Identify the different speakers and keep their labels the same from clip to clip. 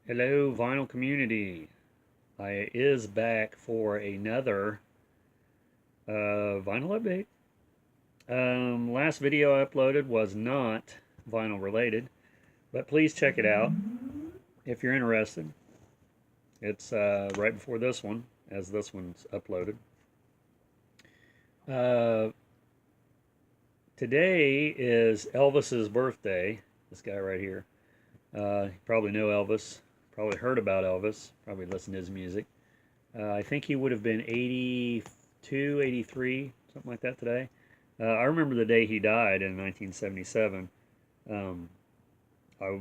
Speaker 1: Hello, vinyl community. I is back for another vinyl update. Last video I uploaded was not vinyl related, but please check it out if you're interested. It's right before this one, as this one's uploaded. Today is Elvis's birthday. This guy right here. You probably know Elvis. Probably heard about Elvis, probably listened to his music. I think he would have been 82, 83, something like that today. I remember the day he died in 1977. I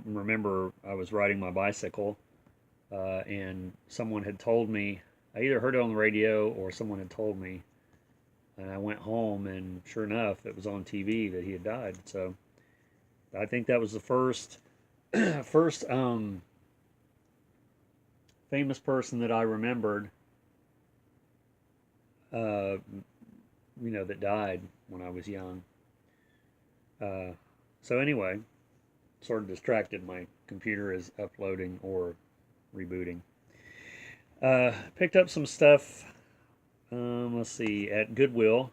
Speaker 1: remember I was riding my bicycle and someone had told me, I either heard it on the radio or someone had told me, and I went home and sure enough, it was on TV that he had died. So I think that was the first famous person that I remembered, that died when I was young. So anyway, sort of distracted. My computer is uploading or rebooting. Picked up some stuff, let's see, at Goodwill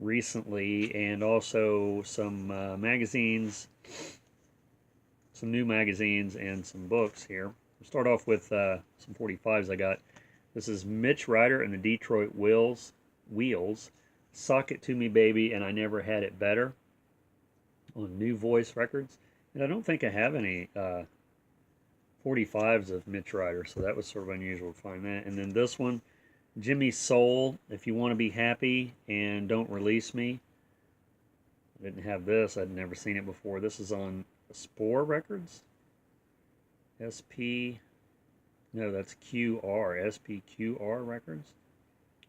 Speaker 1: recently, and also some magazines, some new magazines, and some books here. We'll start off with some 45s I got. This is Mitch Ryder and the Detroit Wheels. Sock It To Me Baby and I Never Had It Better on New Voice Records. And I don't think I have any 45s of Mitch Ryder, so that was sort of unusual to find that. And then this one, Jimmy Soul, If You Want to Be Happy and Don't Release Me. I didn't have this. I'd never seen it before. This is on Spore Records. No, that's SPQR Records.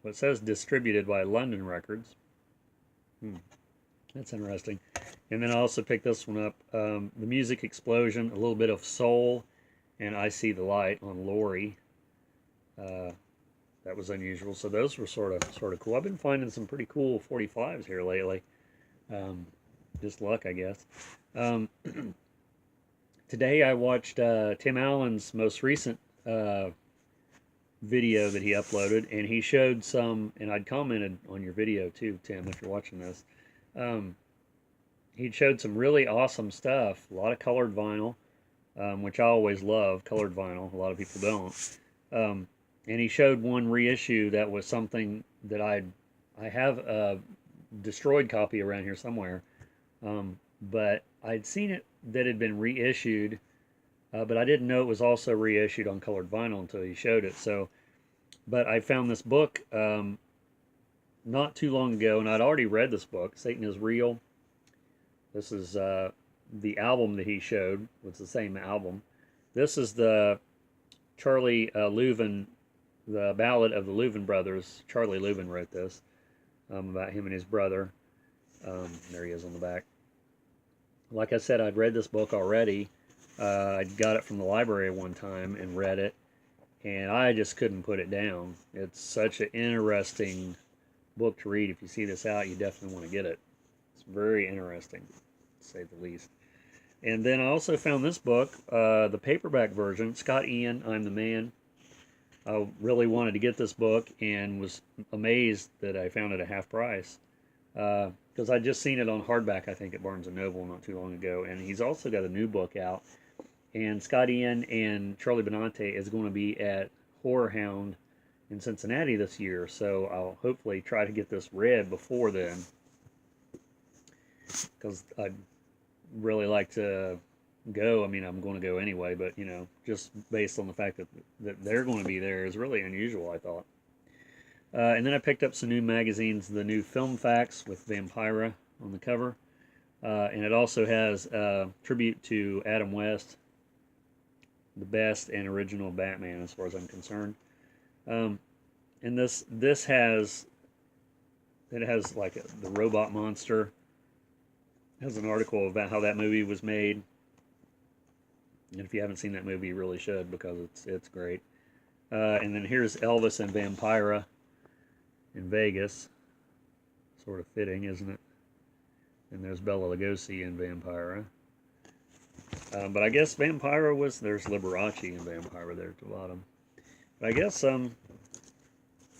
Speaker 1: Well, it says distributed by London Records. That's interesting. And then I also picked this one up, The Music Explosion, a little bit of soul, and I See the Light on Lori. That was unusual. So those were sort of cool. I've been finding some pretty cool 45s here lately. Just luck, I guess. Today I watched Tim Allen's most recent video that he uploaded, and he showed some, and I'd commented on your video too, Tim, if you're watching this. He showed some really awesome stuff, a lot of colored vinyl, which I always love, colored vinyl. A lot of people don't. And he showed one reissue that was something that I have a destroyed copy around here somewhere, but I'd seen it that had been reissued, but I didn't know it was also reissued on colored vinyl until he showed it. So, but I found this book not too long ago, and I'd already read this book, Satan is Real. This is the album that he showed. It's the same album. This is the Charlie Louvin, the Ballad of the Louvin Brothers. Charlie Louvin wrote this about him and his brother. There he is on the back. Like I said, I'd read this book already. I got it from the library one time and read it, and I just couldn't put it down. It's such an interesting book to read. If you see this out, you definitely want to get it. It's very interesting, to say the least. And then I also found this book, the paperback version, Scott Ian, I'm the Man. I really wanted to get this book and was amazed that I found it at half price. Because I'd just seen it on hardback, I think, at Barnes & Noble not too long ago. And he's also got a new book out. And Scott Ian and Charlie Benante is going to be at Horror Hound in Cincinnati this year. So I'll hopefully try to get this read before then, because I'd really like to go. I mean, I'm going to go anyway, but, just based on the fact that they're going to be there is really unusual, I thought. And then I picked up some new magazines, the new Film Facts with Vampira on the cover. And it also has a tribute to Adam West, the best and original Batman as far as I'm concerned. And this has like the robot monster. It has an article about how that movie was made. And if you haven't seen that movie, you really should, because it's great. And then here's Elvis and Vampira in Vegas. Sort of fitting, isn't it? And there's Bela Lugosi in Vampira. But I guess Vampira was, there's Liberace and Vampira there at the bottom. But I guess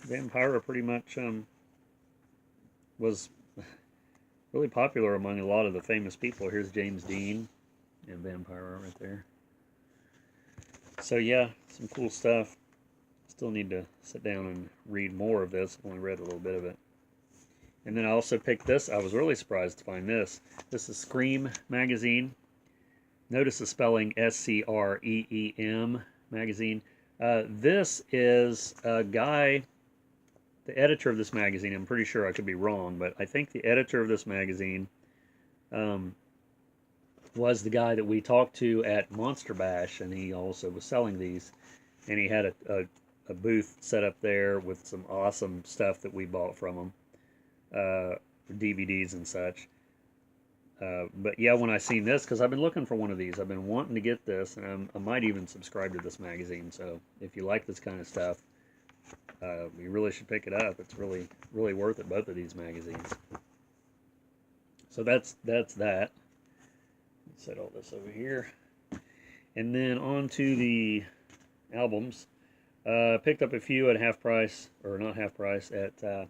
Speaker 1: Vampira pretty much was really popular among a lot of the famous people. Here's James Dean and Vampira right there. So yeah, some cool stuff. Still need to sit down and read more of this. I've only read a little bit of it. And then I also picked this. I was really surprised to find this. This is Scream magazine. Notice the spelling SCREEM magazine. This is a guy, the editor of this magazine. I'm pretty sure I could be wrong, but I think the editor of this magazine was the guy that we talked to at Monster Bash, and he also was selling these. And he had a booth set up there with some awesome stuff that we bought from him, DVDs and such. But yeah, when I seen this, because I've been looking for one of these, I've been wanting to get this, and I might even subscribe to this magazine. So if you like this kind of stuff, you really should pick it up. It's really, really worth it, both of these magazines. So that's that. Let's set all this over here. And then on to the albums. Picked up a few at half price, or not half price, at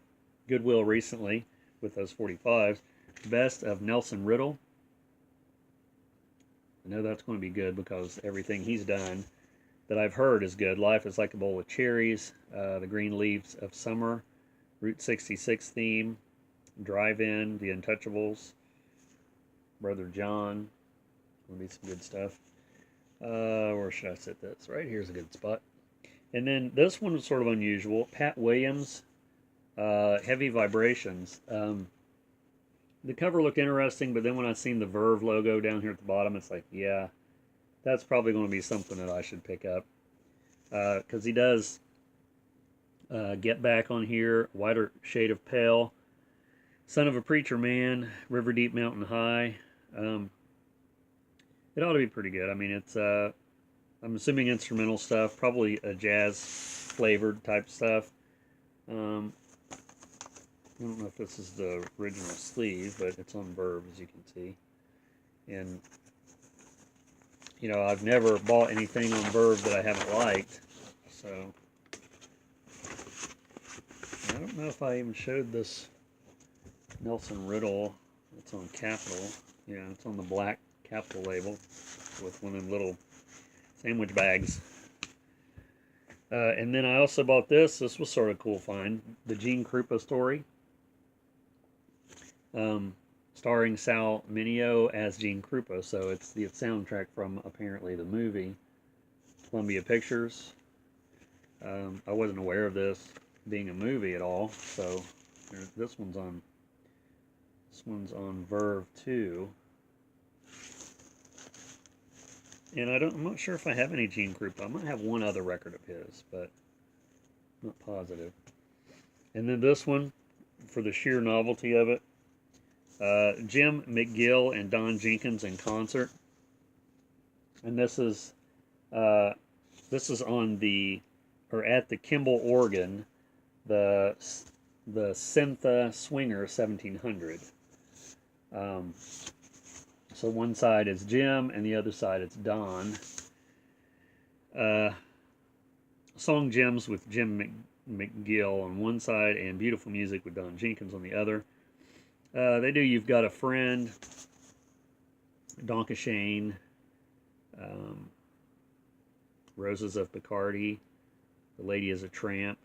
Speaker 1: Goodwill recently with those 45s. Best of Nelson Riddle. I know that's going to be good because everything he's done that I've heard is good. Life is Like a Bowl of Cherries, The Green Leaves of Summer, Route 66 theme, Drive-In, The Untouchables, Brother John. Going to be some good stuff. Where should I sit this? Right here's a good spot. And then this one was sort of unusual. Pat Williams, Heavy Vibrations. The cover looked interesting, but then when I seen the Verve logo down here at the bottom, it's like, yeah, that's probably going to be something that I should pick up. Because he does Get Back on here, Whiter Shade of Pale, Son of a Preacher Man, River Deep Mountain High. It ought to be pretty good. I mean, it's, I'm assuming instrumental stuff, probably a jazz-flavored type stuff. I don't know if this is the original sleeve, but it's on Verve, as you can see. And, you know, I've never bought anything on Verve that I haven't liked. So, I don't know if I even showed this Nelson Riddle. It's on Capitol. Yeah, it's on the black Capitol label with one of them little sandwich bags. And then I also bought this. This was sort of a cool find. The Gene Krupa story. Starring Sal Mineo as Gene Krupa. So it's the soundtrack from apparently the movie Columbia Pictures. I wasn't aware of this being a movie at all. So this one's on Verve too. And I'm not sure if I have any Gene Krupa. I might have one other record of his, but I'm not positive. And then this one, for the sheer novelty of it, Jim McGill and Don Jenkins in concert. And this is on the, or at the Kimball organ, the Syntha Swinger 1700. So one side is Jim, and the other side is Don. Song Gems with Jim McGill on one side, and Beautiful Music with Don Jenkins on the other. They do You've Got a Friend, Donka Shane, Roses of Picardy, The Lady is a Tramp.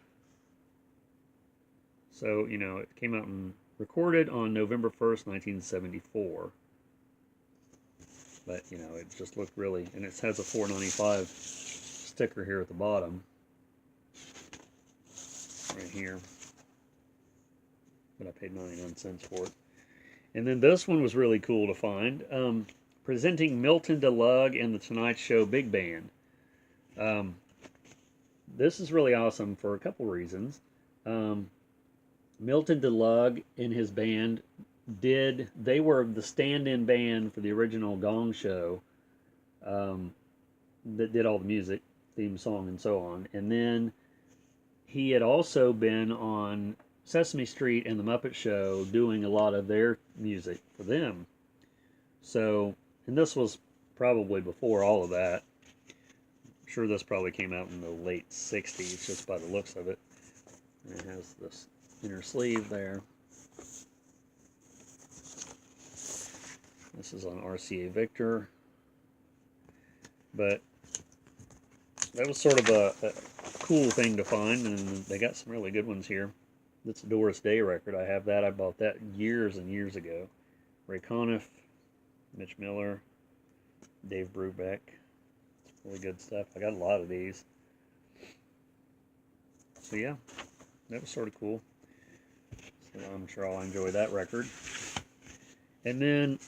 Speaker 1: So, you know, it came out and recorded on November 1st, 1974. But, you know, it just looked really, and it has a $4.95 sticker here at the bottom. Right here. But I paid 99 cents for it. And then this one was really cool to find. Presenting Milton Tolo and the Tonight Show Big Band. This is really awesome for a couple reasons. Milton Tolo and his band they were the stand-in band for the original Gong Show that did all the music, theme song, and so on. And then he had also been on Sesame Street and the Muppet Show doing a lot of their music for them. So, and this was probably before all of that. I'm sure this probably came out in the late 60s, just by the looks of it. And it has this inner sleeve there. This is on RCA Victor. But that was sort of a cool thing to find, and they got some really good ones here. That's a Doris Day record. I have that. I bought that years and years ago. Ray Conniff, Mitch Miller, Dave Brubeck. It's really good stuff. I got a lot of these. So yeah, that was sort of cool. So I'm sure I'll enjoy that record. And then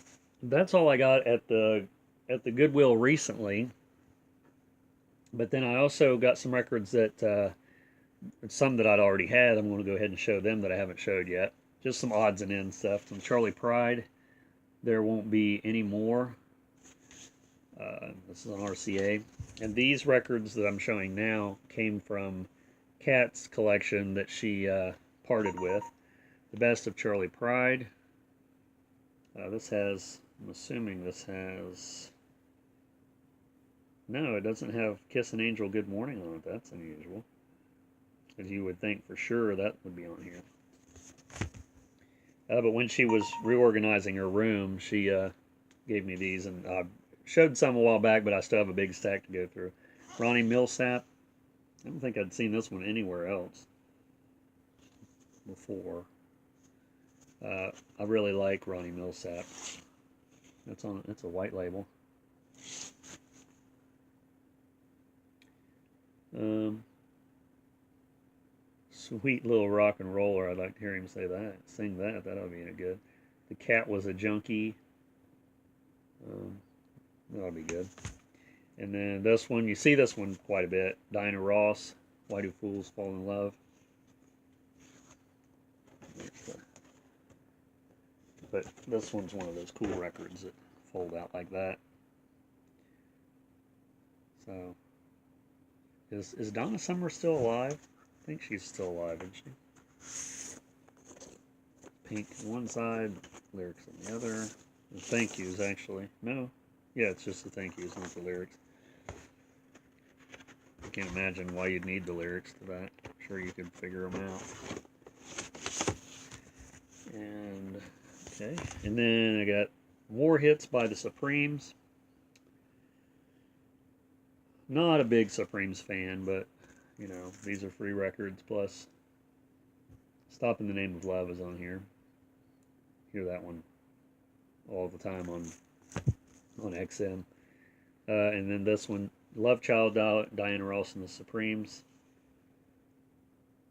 Speaker 1: that's all I got at the Goodwill recently. But then I also got some records that some that I'd already had. I'm going to go ahead and show them that I haven't showed yet. Just some odds and ends stuff. From Charlie Pride, There Won't Be Any More. This is on RCA. And these records that I'm showing now came from Kat's collection that she parted with. The Best of Charlie Pride. This has, I'm assuming this has... No, it doesn't have Kiss an Angel Good Morning on it. That's unusual. Because you would think for sure that would be on here. But when she was reorganizing her room, she gave me these, and I showed some a while back, but I still have a big stack to go through. Ronnie Milsap. I don't think I'd seen this one anywhere else before. I really like Ronnie Milsap. That's a white label. Sweet Little Rock and Roller. I'd like to hear him sing that. That ought to be good. The Cat Was a Junkie. That'll be good. And then this one, you see this one quite a bit. Diana Ross, Why Do Fools Fall in Love? But this one's one of those cool records that fold out like that. So, is Donna Summer still alive? I think she's still alive, isn't she? Pink on one side, lyrics on the other. The thank yous, actually. No. Yeah, it's just the thank yous, not the lyrics. I can't imagine why you'd need the lyrics to that. I'm sure you could figure them out. And, okay. And then I got War Hits by the Supremes. Not a big Supremes fan, but, you know, these are free records. Plus, Stop in the Name of Love is on here. Hear that one all the time on XM. And then this one, Love Child, Diana Ross and the Supremes.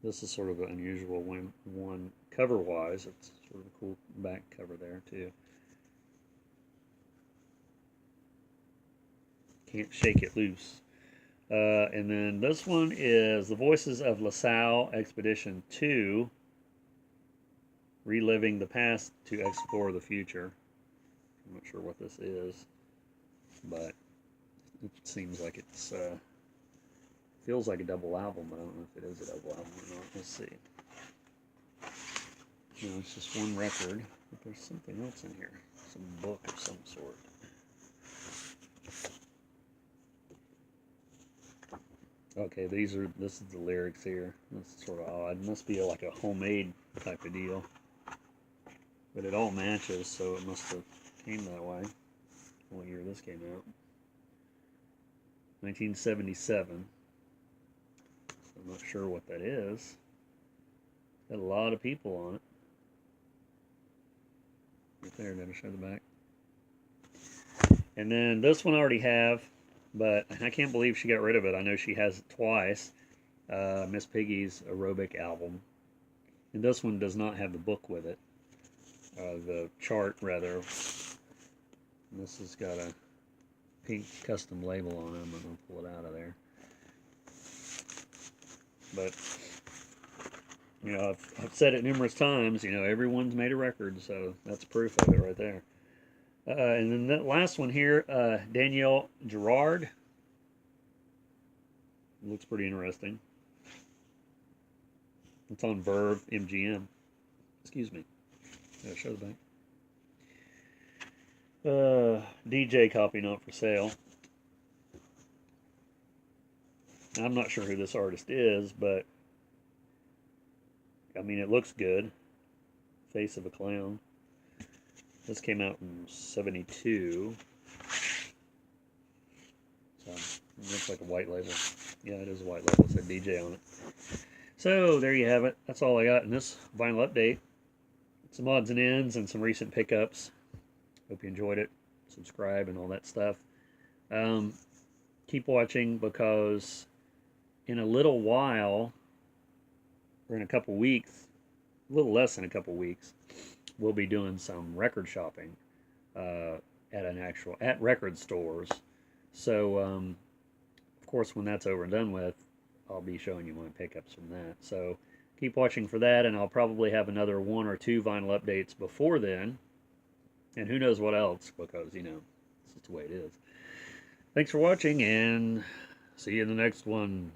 Speaker 1: This is sort of an unusual one cover-wise. It's sort of a cool back cover there, too. Can't Shake It Loose. And then this one is The Voices of LaSalle Expedition 2, Reliving the Past to Explore the Future. I'm not sure what this is, but it seems like it's, feels like a double album, but I don't know if it is a double album or not. Let's see. No, it's just one record, but there's something else in here. Some book of some sort. Okay, this is the lyrics here. That's sort of odd. It must be like a homemade type of deal. But it all matches, so it must have came that way. What year this came out? 1977. So I'm not sure what that is. Got a lot of people on it. Right there, did I show the back? And then this one I already have. But I can't believe she got rid of it. I know she has it twice. Miss Piggy's aerobic album. And this one does not have the book with it. The chart, rather. And this has got a pink custom label on it. I'm going to pull it out of there. But, you know, I've said it numerous times. You know, everyone's made a record. So that's proof of it right there. And then that last one here, Danielle Girard. Looks pretty interesting. It's on Verve MGM. Excuse me. Gotta show the back. DJ copy not for sale. I'm not sure who this artist is, but I mean, it looks good. Face of a Clown. This came out in '72. So, it looks like a white label. Yeah, it is a white label. It said DJ on it. So, there you have it. That's all I got in this vinyl update. Some odds and ends and some recent pickups. Hope you enjoyed it. Subscribe and all that stuff. Keep watching, because in a little while, or in a couple weeks, a little less than a couple weeks, we'll be doing some record shopping at record stores. So, of course, when that's over and done with, I'll be showing you my pickups from that. So keep watching for that, and I'll probably have another 1 or 2 vinyl updates before then. And who knows what else, because, you know, it's just the way it is. Thanks for watching, and see you in the next one.